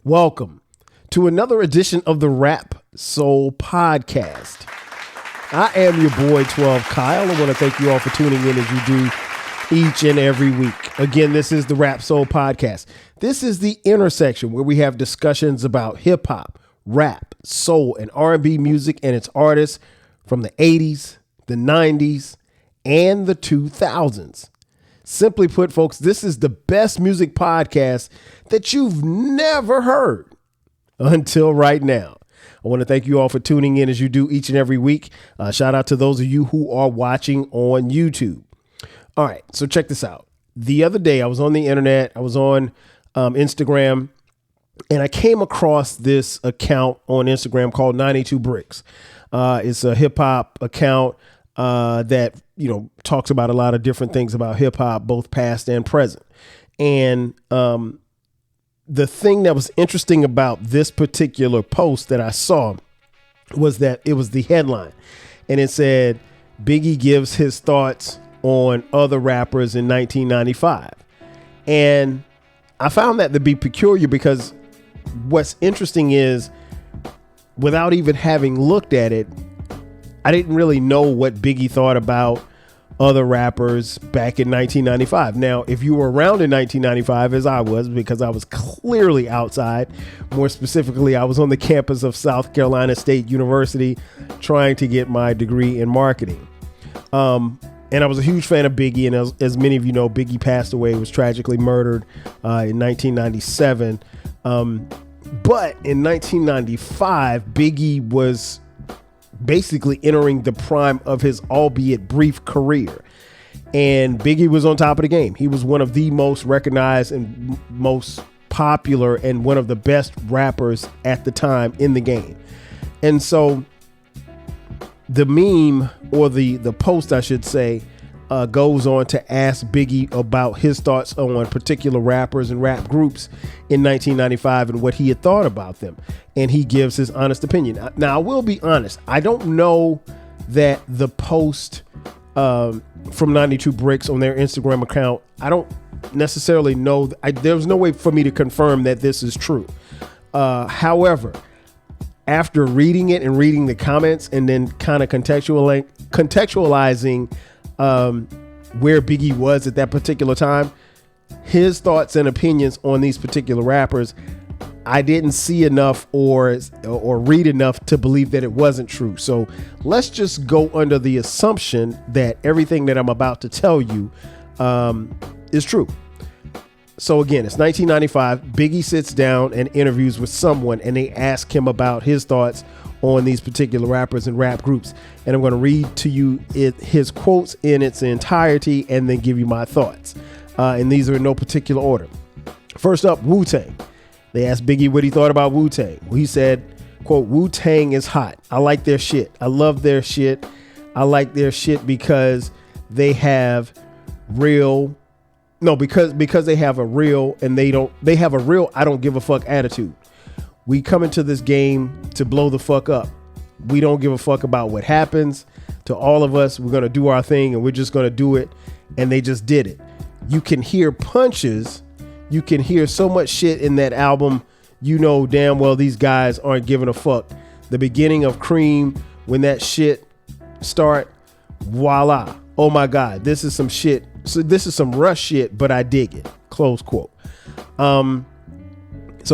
Welcome to another edition of the Rap Soul Podcast. I am your boy 12 Kyle. I want to thank you all for tuning in as you do each and every week. Again, this is the Rap Soul Podcast. This is the intersection where we have discussions about hip hop, rap, soul, and R&B music and its artists from the 80s, the 90s, and the 2000s. Simply put, folks, this is the best music podcast that you've never heard until right now. I want to thank you all for tuning in as you do each and every week. Shout out to those of you who are watching on YouTube. All right, so check this out. The other day, I was on the internet. I was on Instagram, and I came across this account on Instagram called 92 Bricks. It's a hip hop account that, you know, talks about a lot of different things about hip hop, both past and present. And the thing that was interesting about this particular post that I saw was that it was the headline, and it said Biggie gives his thoughts on other rappers in 1995. And I found that to be peculiar because what's interesting is, without even having looked at it, I didn't really know what Biggie thought about other rappers back in 1995. Now, if you were around in 1995, as I was, because I was clearly outside, more specifically, I was on the campus of South Carolina State University trying to get my degree in marketing. And I was a huge fan of Biggie. And as many of you know, Biggie passed away, was tragically murdered in 1997. But in 1995, Biggie was basically entering the prime of his albeit brief career. And Biggie was on top of the game. He was one of the most recognized and most popular and one of the best rappers at the time in the game. And so the meme, or the post, I should say, goes on to ask Biggie about his thoughts on particular rappers and rap groups in 1995 and what he had thought about them. And he gives his honest opinion. Now, I will be honest. I don't know that the post from 92 Bricks on their Instagram account, I don't necessarily know. There's no way for me to confirm that this is true. However, after reading it and reading the comments and then kind of contextualizing where Biggie was at that particular time, his thoughts and opinions on these particular rappers, I didn't see enough or read enough to believe that it wasn't true. So let's just go under the assumption that everything that I'm about to tell you is true. So again, it's 1995. Biggie sits down and interviews with someone, and they ask him about his thoughts on these particular rappers and rap groups. And I'm going to read to you his quotes in its entirety and then give you my thoughts. And these are in no particular order. First up, Wu-Tang. They asked Biggie what he thought about Wu-Tang. He said, quote, "Wu-Tang is hot. I like their shit. I love their shit. I like their shit because they have real... No, because they have a real, and they have a real I don't give a fuck attitude. We come into this game to blow the fuck up. We don't give a fuck about what happens to all of us. We're going to do our thing, and we're just going to do it." And they just did it. You can hear punches. You can hear so much shit in that album. You know damn well these guys aren't giving a fuck. The beginning of Cream, when that shit start, voila. Oh my God, this is some shit. So this is some Rush shit, but I dig it. Close quote. So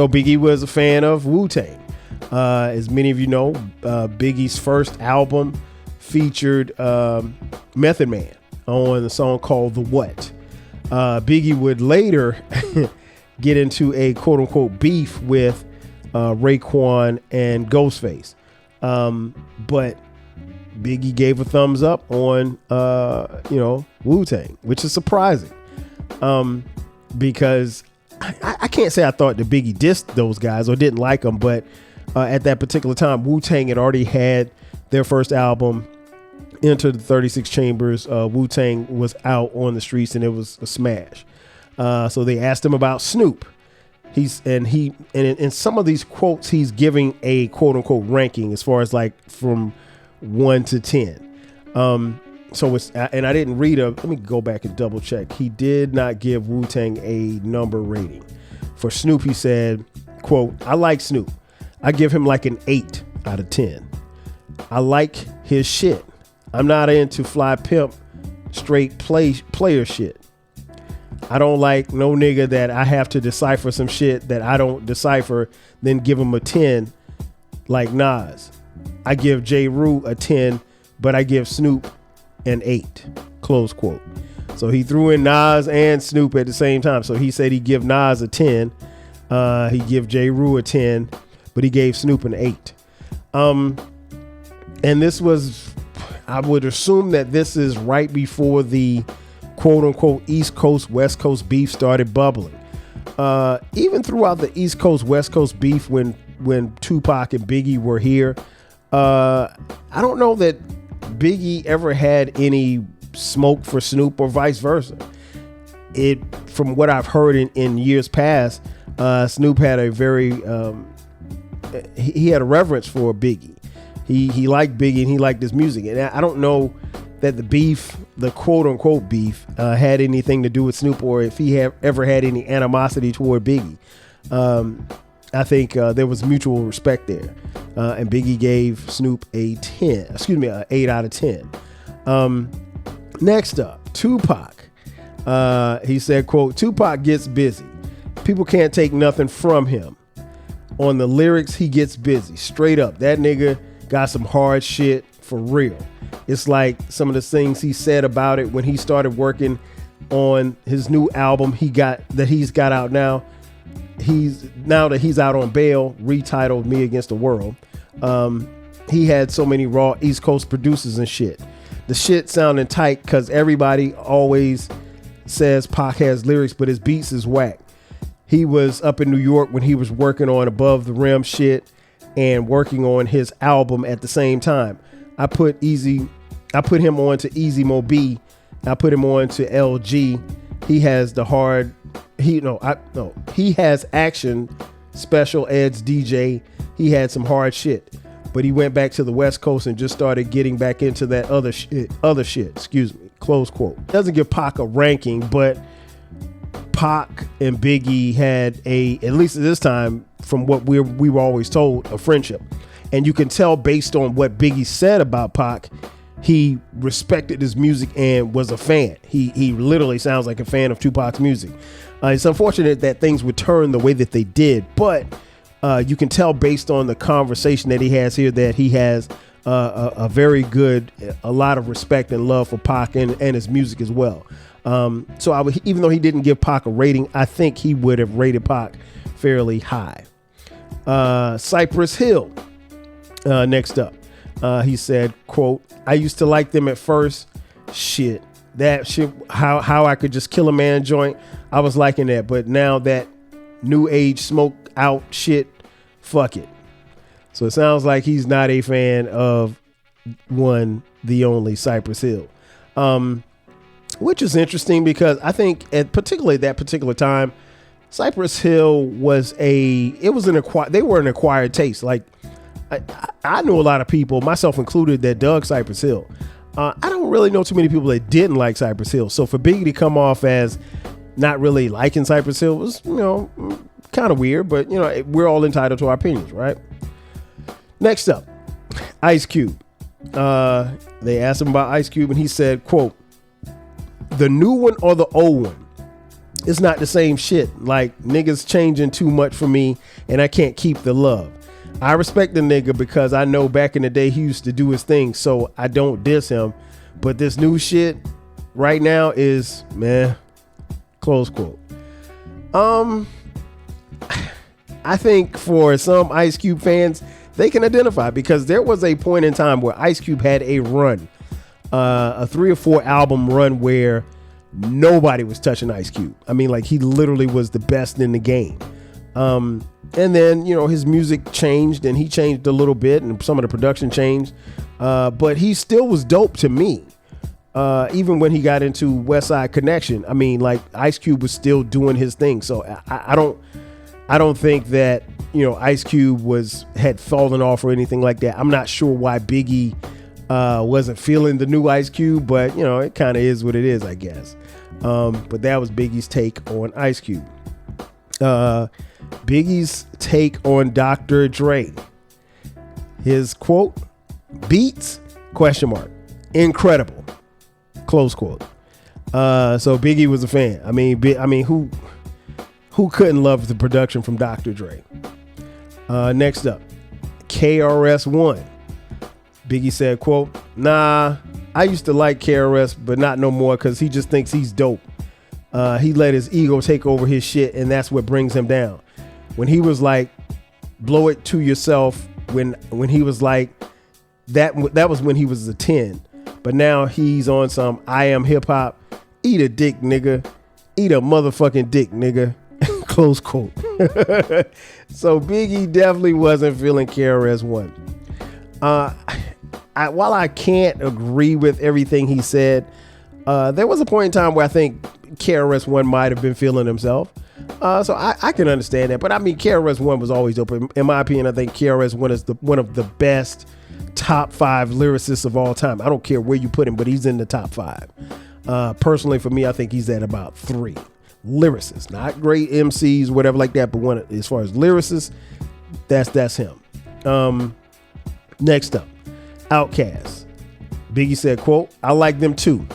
Biggie was a fan of Wu-Tang. As many of you know, Biggie's first album featured Method Man on the song called The What. Biggie would later get into a quote unquote beef with Raekwon and Ghostface. But Biggie gave a thumbs up on, Wu-Tang, which is surprising. Because I can't say I thought that Biggie dissed those guys or didn't like them, but at that particular time, Wu-Tang had already had their first album, Enter the 36 Chambers. Wu-Tang was out on the streets and it was a smash. So they asked him about Snoop. In some of these quotes, he's giving a quote unquote ranking as far as like from 1 to 10. So it's, and I didn't read let me go back and double check. He did not give Wu-Tang a number rating. For Snoop, he said, quote, quote, I like Snoop. I give him like an 8 out of 10. I like his shit. I'm not into fly pimp, straight player shit. I don't like no nigga that I have to decipher some shit that I don't decipher, then give him a 10 like Nas. I give J. Rue a 10, but I give Snoop an 8, close quote. So he threw in Nas and Snoop at the same time. So he said he'd give Nas a 10, he'd give J. Rue a 10, but he gave Snoop an 8. And this was, I would assume that this is right before the quote unquote East Coast, West Coast beef started bubbling. Even throughout the East Coast, West Coast beef when Tupac and Biggie were here, I don't know that Biggie ever had any smoke for Snoop or vice versa. From what I've heard in years past, Snoop had a very, he had a reverence for Biggie. He liked Biggie and he liked his music. And I don't know that the beef, the quote unquote beef, had anything to do with Snoop or if he ever had any animosity toward Biggie. I think there was mutual respect there. And Biggie gave Snoop an 8 out of 10. Next up, Tupac. He said, quote, Tupac gets busy. People can't take nothing from him. On the lyrics, he gets busy. Straight up. That nigga got some hard shit for real. It's like some of the things he said about it when he started working on his new album he's got out now. Now that he's out on bail, retitled Me Against the World. He had so many raw East Coast producers and shit. The shit sounding tight because everybody always says Pac has lyrics, but his beats is whack. He was up in New York when he was working on Above the Rim shit and working on his album at the same time. I put him on to Easy Mo B. I put him on to LG. He has the hard. He has action, special eds DJ. He had some hard shit, but he went back to the West Coast and just started getting back into that other shit. Excuse me. Close quote. Doesn't give Pac a ranking, but Pac and Biggie had at least at this time, from what we were always told, a friendship. And you can tell based on what Biggie said about Pac, he respected his music and was a fan. He literally sounds like a fan of Tupac's music. It's unfortunate that things would turn the way that they did, but you can tell based on the conversation that he has here that he has a very good, a lot of respect and love for Pac and his music as well. So even though he didn't give Pac a rating, I think he would have rated Pac fairly high. Cypress Hill. Next up, he said, quote, I used to like them at first. Shit, that shit, how I could just kill a man joint. I was liking that. But now that new age smoke out shit, fuck it. So it sounds like he's not a fan of the only Cypress Hill. Which is interesting because I think particularly at that particular time, Cypress Hill they were an acquired taste. Like, I knew a lot of people, myself included, that dug Cypress Hill. I don't really know too many people that didn't like Cypress Hill. So for Biggie to come off as not really liking Cypress Hill was, kind of weird, but we're all entitled to our opinions, right? Next up, Ice Cube. They asked him about Ice Cube and he said, quote, the new one or the old one? It's not the same shit. Like, niggas changing too much for me and I can't keep the love. I respect the nigga because I know back in the day he used to do his thing, so I don't diss him. But this new shit right now is, man, close quote. I think for some Ice Cube fans, they can identify because there was a point in time where Ice Cube had a run, a 3 or 4 album run where nobody was touching Ice Cube. I mean, like, he literally was the best in the game. And then, his music changed and he changed a little bit and some of the production changed. But he still was dope to me. Even when he got into West Side Connection, I mean, like, Ice Cube was still doing his thing. So I don't think that, Ice Cube had fallen off or anything like that. I'm not sure why Biggie wasn't feeling the new Ice Cube, but it kind of is what it is, I guess. But that was Biggie's take on Ice Cube. Biggie's take on Dr. Dre. His quote, beats, question mark, incredible, close quote. So Biggie was a fan. I mean, who couldn't love the production from Dr. Dre? Next up, KRS-One. Biggie said, quote, nah, I used to like KRS, but not no more because he just thinks he's dope. He let his ego take over his shit, and that's what brings him down. When he was like, blow it to yourself, when he was like, that was when he was a 10. But now he's on some I am hip hop. Eat a dick, nigga. Eat a motherfucking dick, nigga. Close quote. So Biggie definitely wasn't feeling KRS-One. While I can't agree with everything he said, there was a point in time where I think KRS-One might have been feeling himself. So I can understand that. But I mean, KRS-One was always open. In my opinion, I think KRS-One is one of the best top 5 lyricists of all time. I don't care where you put him, but he's in the top 5. Personally, for me, I think he's at about 3 lyricists, not great MCs, whatever like that. But as far as lyricists, that's him. Next up, OutKast. Biggie said, quote, I like them too.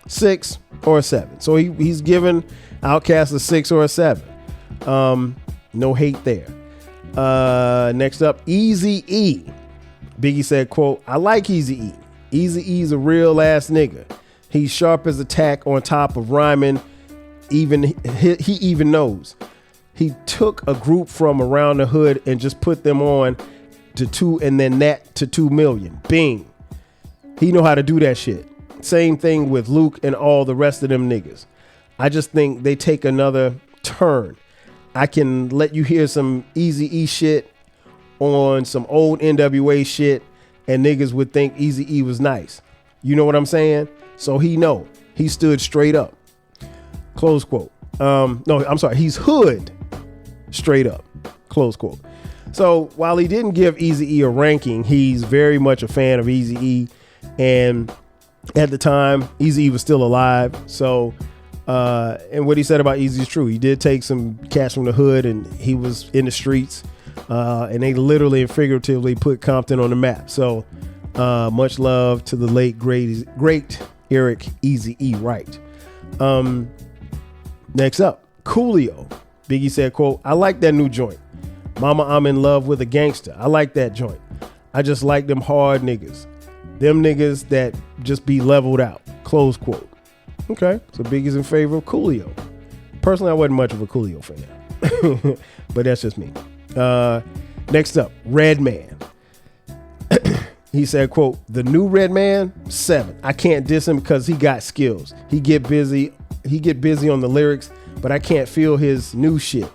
6 or a 7. So he's given OutKast a 6 or a 7. No hate there. Next up, Eazy-E. Biggie said, quote, I like Eazy-E. Eazy-E's a real ass nigga. He's sharp as a tack on top of rhyming. He even knows. He took a group from around the hood and just put them on to 2 and then that to 2 million. Bing. He know how to do that shit. Same thing with Luke and all the rest of them niggas. I just think they take another turn. I can let you hear some Eazy-E shit on some old NWA shit and niggas would think Eazy-E was nice. You know what I'm saying? So he stood straight up. Close quote. No, I'm sorry. He's hood straight up. Close quote. So while he didn't give Eazy-E a ranking, he's very much a fan of Eazy-E. And at the time, Eazy-E was still alive. So, and what he said about Eazy is true. He did take some cash from the hood and he was in the streets. And they literally and figuratively put Compton on the map. So much love to the late, great Eric Eazy-E Wright. Next up, Coolio. Biggie said, quote, I like that new joint. Mama, I'm in love with a gangster. I like that joint. I just like them hard niggas. Them niggas that just be leveled out. Close quote. Okay, so Biggie's in favor of Coolio. Personally, I wasn't much of a Coolio fan. But that's just me. Next up, Redman. He said, quote, the new Redman, 7. I can't diss him because he got skills. He get busy on the lyrics, but I can't feel his new shit.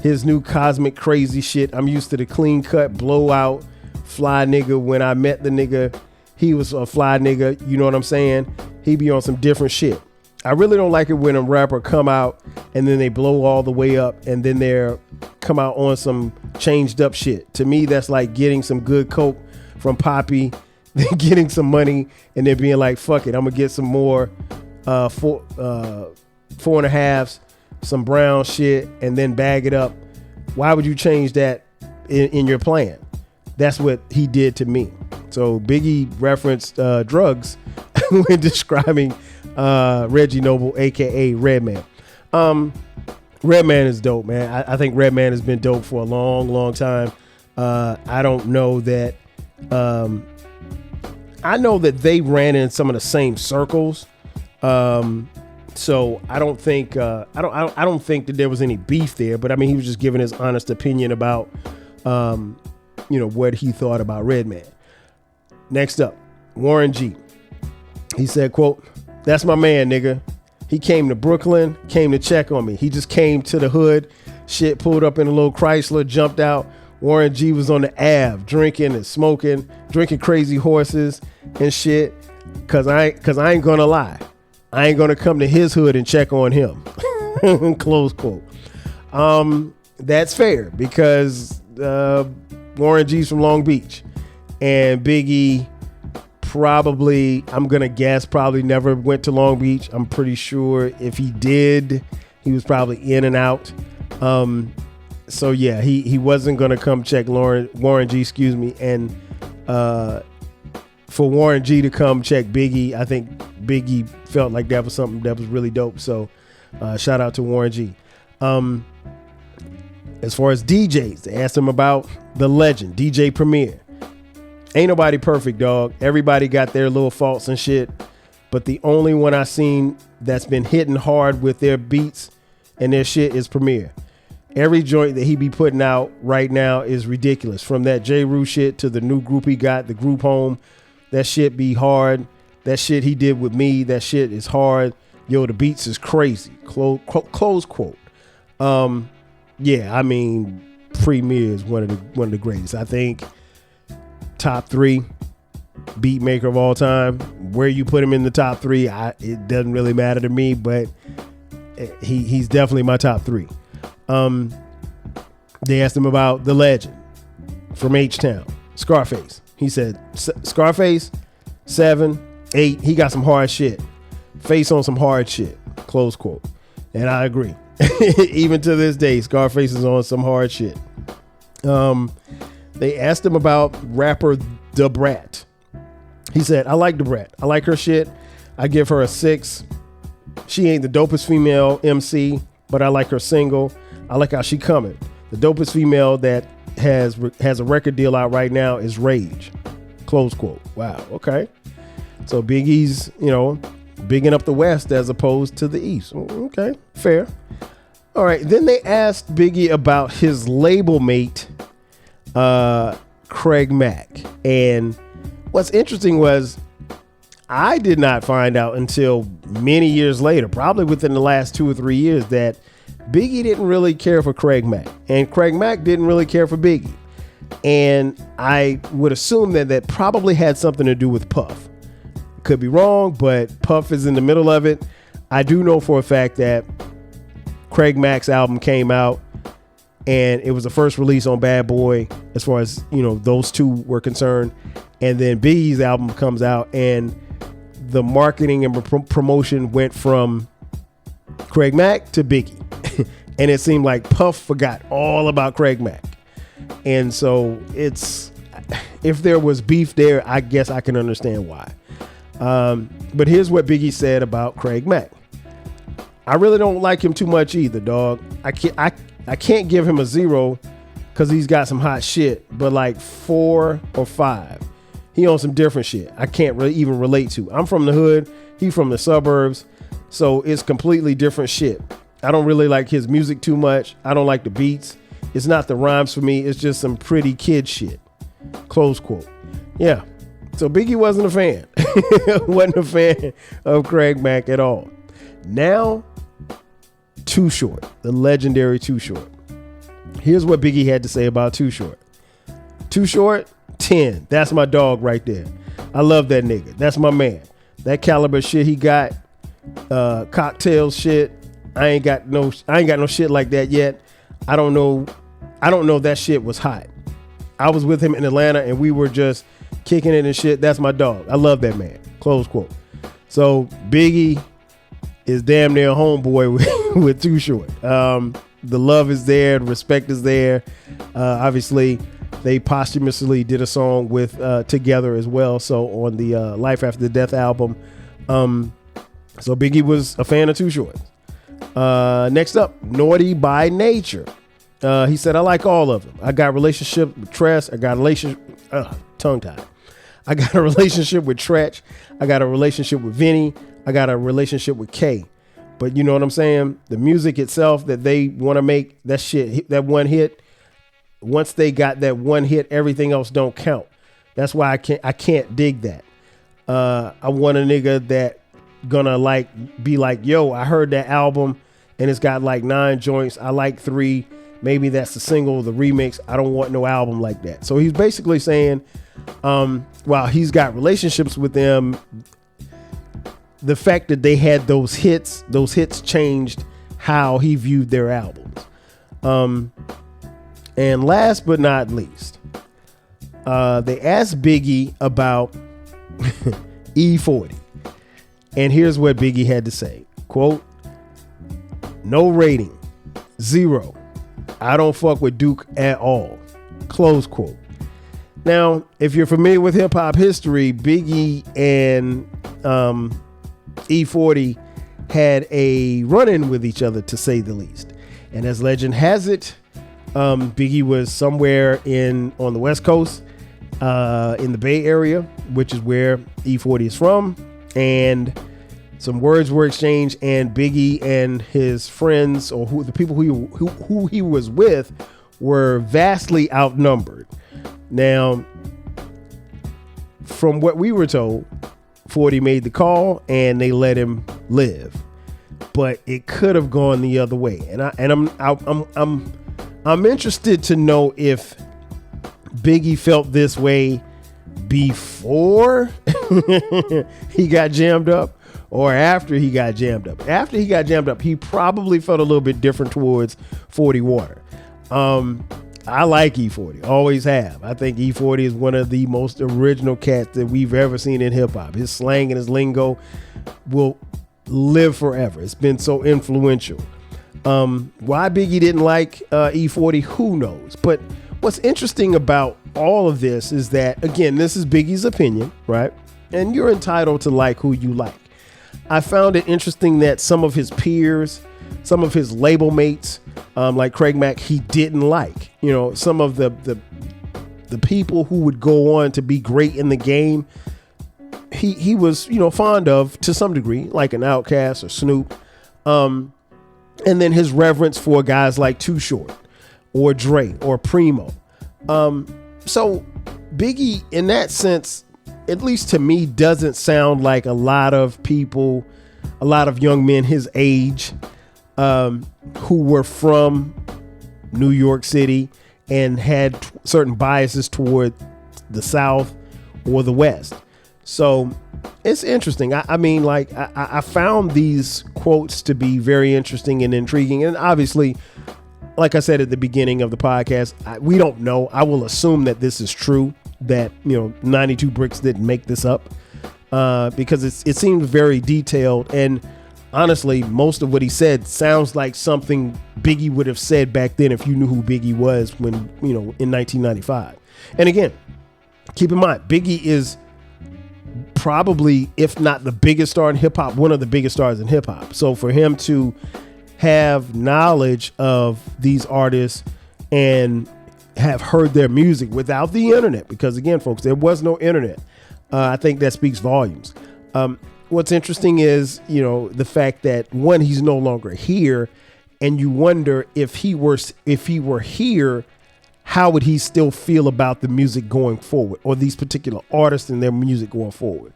His new cosmic crazy shit. I'm used to the clean cut, blowout, fly nigga. When I met the nigga, he was a fly nigga. You know what I'm saying? He be on some different shit. I really don't like it when a rapper come out and then they blow all the way up and then they're come out on some changed up shit. To me, that's like getting some good coke from Poppy, then getting some money and then being like, fuck it, I'm gonna get some more 4.5s, some brown shit, and then bag it up. Why would you change that in your plan? That's what he did to me. So Biggie referenced drugs when describing Reggie Noble, aka Redman. Redman is dope, man. I think Redman has been dope for a long time. I don't know that. I know that they ran in some of the same circles. So I don't think I don't think that there was any beef there. But I mean, he was just giving his honest opinion about what he thought about Redman. Next up, Warren G. He said, quote, that's my man, nigga. He came to Brooklyn, came to check on me. He just came to the hood, shit, pulled up in a little Chrysler, jumped out. Warren G was on the Ave, drinking and smoking, drinking Crazy Horses and shit. Cause I ain't gonna lie. I ain't gonna come to his hood and check on him. Close quote. That's fair because Warren G's from Long Beach. And Biggie probably, I'm going to guess, probably never went to Long Beach. I'm pretty sure if he did, he was probably in and out. So yeah, he wasn't gonna come check Warren G, excuse me, and for Warren G to come check Biggie, I think Biggie felt like that was something that was really dope. So shout out to Warren G. As far as DJs, they asked him about the legend, DJ Premier. Ain't nobody perfect, dog. Everybody got their little faults and shit. But the only one I seen that's been hitting hard with their beats and their shit is Premier. Every joint that he be putting out right now is ridiculous. From that J. Rue shit to the new group he got, the group home. That shit be hard. That shit he did with me, that shit is hard. Yo, the beats is crazy. Close quote. Yeah, I mean, Premier is one of the greatest. I think top 3 beat maker of all time. Where you put him in the top 3, it doesn't really matter to me, but he's definitely my top 3. They asked him about the legend from H-Town, Scarface. He said, Scarface, 7, 8, he got some hard shit. Face on some hard shit, close quote. And I agree. Even to this day, Scarface is on some hard shit. They asked him about rapper Da Brat. He said, I like Da Brat. I like her shit. I give her a 6. She ain't the dopest female MC, but I like her single. I like how she coming. The dopest female that has a record deal out right now is Rage. Close quote. Wow. Okay. So Biggie's, bigging up the West as opposed to the East. Okay. Fair. All right. Then they asked Biggie about his label mate, Craig Mack. And what's interesting was I did not find out until many years later, probably within the last 2 or 3 years, that Biggie didn't really care for Craig Mack, and Craig Mack didn't really care for Biggie. And I would assume that probably had something to do with Puff. Could be wrong, but Puff is in the middle of it. I do know for a fact that Craig Mack's album came out, and it was the first release on Bad Boy as far as, those two were concerned. And then Biggie's album comes out, and the marketing and promotion went from Craig Mack to Biggie. And it seemed like Puff forgot all about Craig Mack. And so if there was beef there, I guess I can understand why. But here's what Biggie said about Craig Mack. I really don't like him too much either, dog. I can't give him a 0 because he's got some hot shit, but like 4 or 5. He on some different shit I can't really even relate to. I'm from the hood. He from the suburbs. So it's completely different shit. I don't really like his music too much. I don't like the beats. It's not the rhymes for me. It's just some pretty kid shit. Close quote. Yeah. So Biggie wasn't a fan. Wasn't a fan of Craig Mack at all. Now, Too Short, the legendary Too Short. Here's what Biggie had to say about Too Short. Too Short, 10. That's my dog right there. I love that nigga. That's my man. That caliber shit he got, cocktail shit. I ain't got no shit like that yet. I don't know that shit was hot. I was with him in Atlanta and we were just kicking it and shit. That's my dog. I love that man. Close quote. So Biggie is damn near homeboy with Too Short. The love is there. The respect is there. Obviously, they posthumously did a song with together as well. So on the Life After Death album. So Biggie was a fan of Too Short. Next up, Naughty by Nature. He said, I like all of them. I got a relationship with Tress. I got a relationship, tongue-tied. I got a relationship with Tretch. I got a relationship with Vinny. I got a relationship with K. But you know what I'm saying? The music itself that they want to make, that shit, that one hit, once they got that one hit, everything else don't count. That's why I can't dig that. I want a nigga that gonna be like, yo, I heard that album and it's got like 9 joints. I like 3. Maybe that's the single, the remix. I don't want no album like that. So he's basically saying, while he's got relationships with them, the fact that they had those hits changed how he viewed their albums. And last but not least, they asked Biggie about E40. And here's what Biggie had to say. Quote, no rating, 0. I don't fuck with Duke at all. Close quote. Now, if you're familiar with hip hop history, Biggie and E40 had a run-in with each other, to say the least. And as legend has it, Biggie was somewhere on the West Coast, in the Bay Area, which is where E40 is from, and some words were exchanged, and Biggie and his friends, or the people who he was with, were vastly outnumbered. Now, from what we were told, 40 made the call and they let him live, but it could have gone the other way. And I'm interested to know if Biggie felt this way before he got jammed up or after he got jammed up. After he got jammed up, he probably felt a little bit different towards 40 Water. I like E40, always have. I think E40 is one of the most original cats that we've ever seen in hip hop. His slang and his lingo will live forever. It's been so influential. Why Biggie didn't like E40, who knows? But what's interesting about all of this is that, again, this is Biggie's opinion, right? And you're entitled to like who you like. I found it interesting that some of his peers, some of his label mates, like Craig Mack, he didn't like. You know, some of the people who would go on to be great in the game, he was, you know, fond of to some degree, like an OutKast or Snoop. And then his reverence for guys like Too Short or Dre or Primo. So Biggie, in that sense, at least to me, doesn't sound like a lot of people, a lot of young men his age, who were from New York City and had certain biases toward the South or the West. So it's interesting. I found these quotes to be very interesting and intriguing. And obviously, like I said at the beginning of the podcast, we don't know. I will assume that this is true, that, you know, 92 Bricks didn't make this up, because it seems very detailed. And honestly, most of what he said sounds like something Biggie would have said back then if you knew who Biggie was when, you know, in 1995. And again, keep in mind, Biggie is probably, if not the biggest star in hip hop, one of the biggest stars in hip hop. So for him to have knowledge of these artists and have heard their music without the internet, because again, folks, there was no internet, I think that speaks volumes. What's interesting is, you know, the fact that, one, he's no longer here, and you wonder if he were here, how would he still feel about the music going forward, or these particular artists and their music going forward?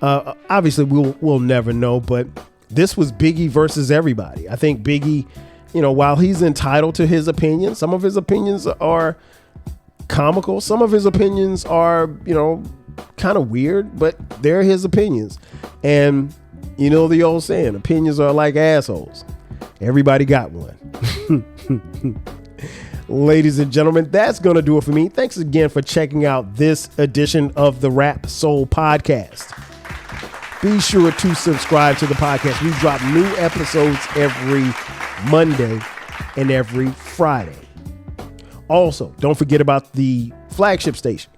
Obviously, we'll never know, but this was Biggie versus everybody. I think Biggie, you know, while he's entitled to his opinion, some of his opinions are comical, some of his opinions are, you know, kind of weird, but they're his opinions. And you know the old saying, opinions are like assholes. Everybody got one. Ladies and gentlemen, that's going to do it for me. Thanks again for checking out this edition of the Rap Soul Podcast. Be sure to subscribe to the podcast. We drop new episodes every Monday and every Friday. Also, don't forget about the flagship station,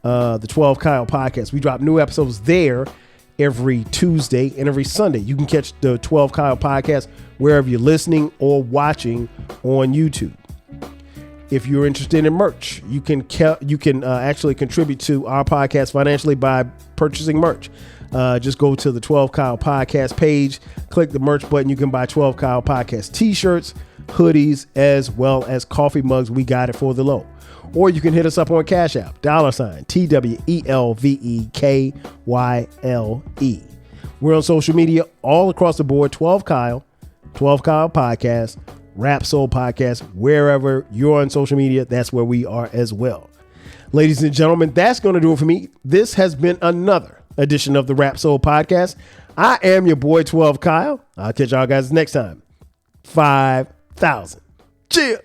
the 12 Kyle Podcast. We drop new episodes there every Tuesday and every Sunday. You can catch the 12 Kyle Podcast wherever you're listening or watching on YouTube. If you're interested in merch, you can actually contribute to our podcast financially by purchasing merch. Just go to the 12 Kyle Podcast page, click the merch button. You can buy 12 Kyle Podcast t-shirts, hoodies, as well as coffee mugs. We got it for the low. Or you can hit us up on Cash App, $TWELVEKYLE. We're on social media all across the board, 12 Kyle, 12 Kyle Podcast, Rap Soul Podcast. Wherever you're on social media, that's where we are as well. Ladies and gentlemen, that's going to do it for me. This has been another edition of the Rap Soul Podcast. I am your boy, 12 Kyle. I'll catch y'all guys next time. 5,000. Cheers.